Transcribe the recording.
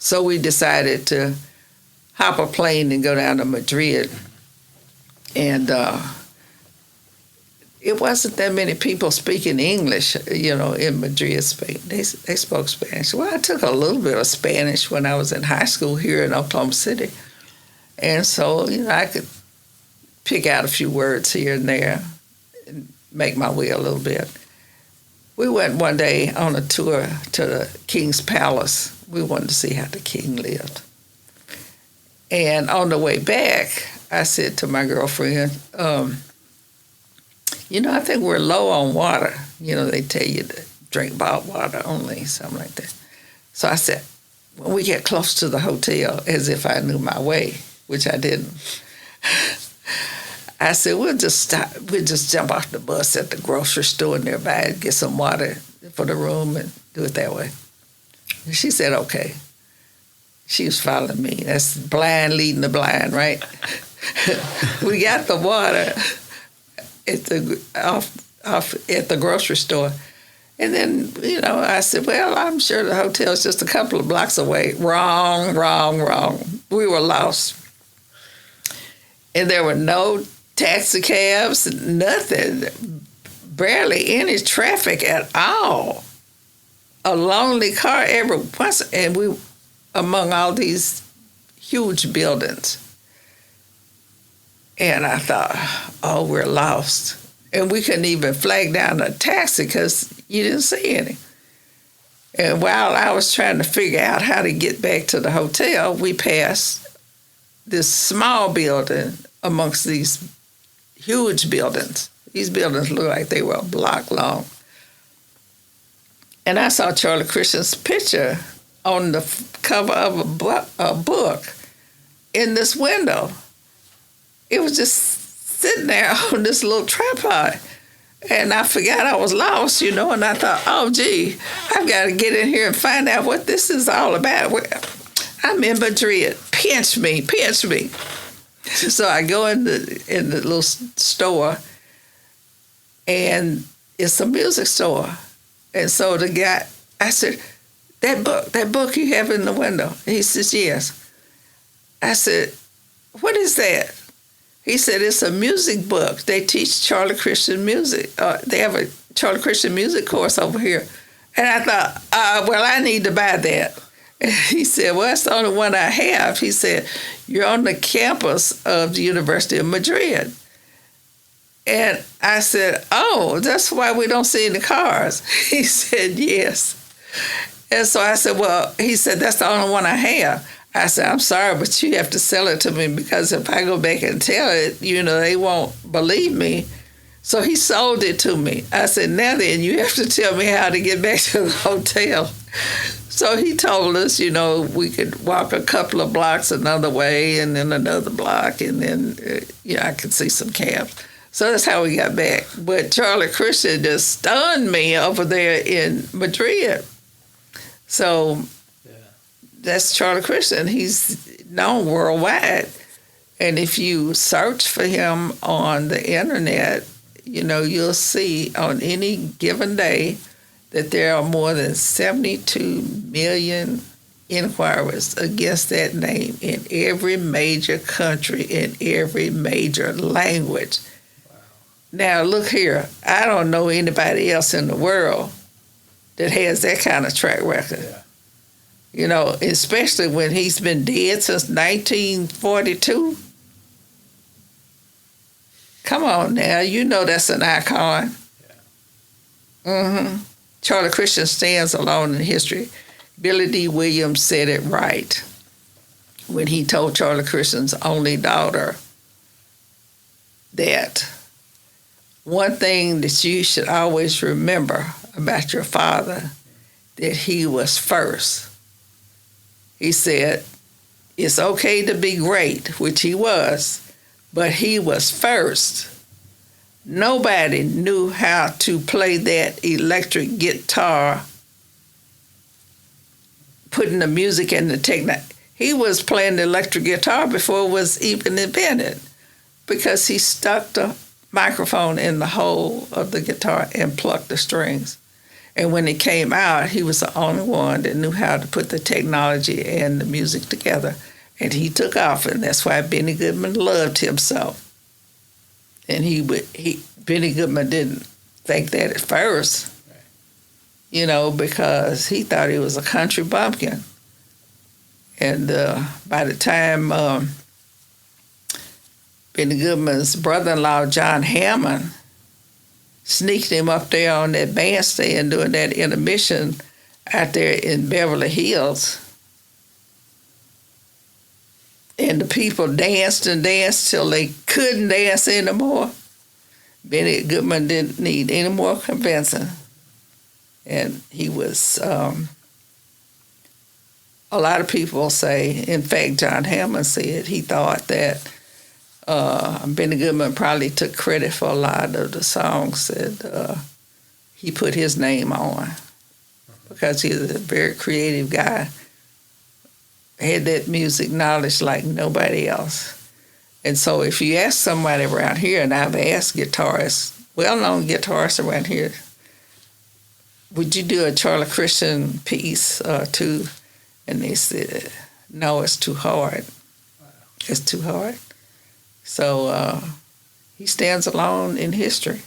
So we decided to hop a plane and go down to Madrid. And it wasn't that many people speaking English, in Madrid, Spain. They spoke Spanish. Well, I took a little bit of Spanish when I was in high school here in Oklahoma City. And so, I could pick out a few words here and there and make my way a little bit. We went one day on a tour to the King's Palace. We wanted to see how the king lived. And on the way back, I said to my girlfriend, I think we're low on water. They tell you to drink bottled water only, something like that. So I said, when we get close to the hotel, as if I knew my way, which I didn't, I said, we'll just stop. We'll just jump off the bus at the grocery store nearby and get some water for the room and do it that way. And she said, okay. She was following me. That's blind leading the blind, right? We got the water at the grocery store. And then, I said, well, I'm sure the hotel's just a couple of blocks away. Wrong. We were lost. And there were no taxi cabs, nothing, barely any traffic at all. A lonely car every once, and we among all these huge buildings. And I thought, oh, we're lost. And we couldn't even flag down a taxi because you didn't see any. And while I was trying to figure out how to get back to the hotel, we passed this small building amongst these huge buildings. These buildings looked like they were a block long. And I saw Charlie Christian's picture on the cover of a book in this window. It was just sitting there on this little tripod. And I forgot I was lost, and I thought, oh, gee, I've got to get in here and find out what this is all about. I'm in Madrid. Pinch me. So I go in the little store, and it's a music store. And so the guy, I said, that book you have in the window? He says, yes. I said, what is that? He said, it's a music book. They teach Charlie Christian music. They have a Charlie Christian music course over here. And I thought, well, I need to buy that. And he said, well, that's the only one I have. He said, you're on the campus of the University of Madrid. And I said, oh, that's why we don't see any cars. He said, yes. And so I said, well, he said, that's the only one I have. I said, I'm sorry, but you have to sell it to me because if I go back and tell it, they won't believe me. So he sold it to me. I said, now then, you have to tell me how to get back to the hotel. So he told us, we could walk a couple of blocks another way and then another block, and then, I could see some cabs. So that's how we got back. But Charlie Christian just stunned me over there in Madrid. So that's Charlie Christian. He's known worldwide. And if you search for him on the internet, you'll see on any given day that there are more than 72 million inquiries against that name in every major country, in every major language. Wow. Now, look here. I don't know anybody else in the world that has that kind of track record. Yeah. Especially when he's been dead since 1942. Come on now, that's an icon. Yeah. Charlie Christian stands alone in history. Billy D. Williams said it right when he told Charlie Christian's only daughter that one thing that you should always remember about your father, that he was first. He said, it's okay to be great, which he was, but he was first. Nobody knew how to play that electric guitar, putting the music in the technique. He was playing the electric guitar before it was even invented because he stuck the microphone in the hole of the guitar and plucked the strings. And when it came out, he was the only one that knew how to put the technology and the music together. And he took off, and that's why Benny Goodman loved him so. And Benny Goodman didn't think that at first, because he thought he was a country bumpkin. And by the time Benny Goodman's brother-in-law, John Hammond, sneaked him up there on that bandstand doing that intermission out there in Beverly Hills, and the people danced and danced till they couldn't dance anymore, Benny Goodman didn't need any more convincing. And he was, a lot of people say, in fact, John Hammond said he thought that Benny Goodman probably took credit for a lot of the songs that he put his name on, because he's a very creative guy, had that music knowledge like nobody else. And so if you ask somebody around here, and I've asked guitarists, well-known guitarists around here, would you do a Charlie Christian piece too? And they said, no, it's too hard. It's too hard. So he stands alone in history.